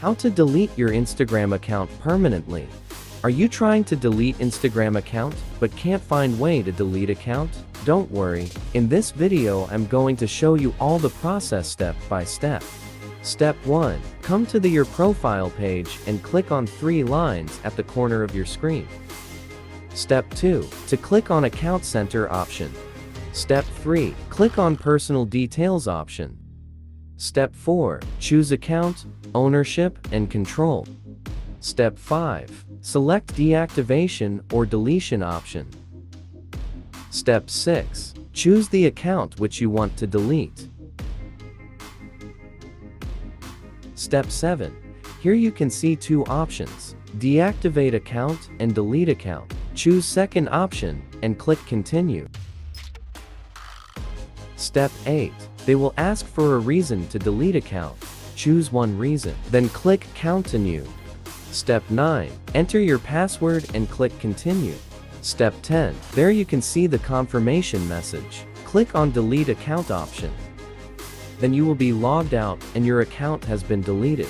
How to delete your Instagram account permanently. Are you trying to delete Instagram account, but can't find way to delete account? Don't worry, in this video I'm going to show you all the process step by step. Step 1. Come to your profile page and click on 3 lines at the corner of your screen. Step 2. To click on Account Center option. Step 3. Click on Personal Details option. Step 4. Choose Account, Ownership, and Control. Step 5. Select Deactivation or Deletion option. Step 6. Choose the account which you want to delete. Step 7. Here you can see 2 options, Deactivate Account and Delete Account. Choose second option and click Continue. Step 8. They will ask for a reason to delete account. Choose one reason, then click Continue. Step 9. Enter your password and click Continue. Step 10. There you can see the confirmation message. Click on Delete Account option. Then you will be logged out and your account has been deleted.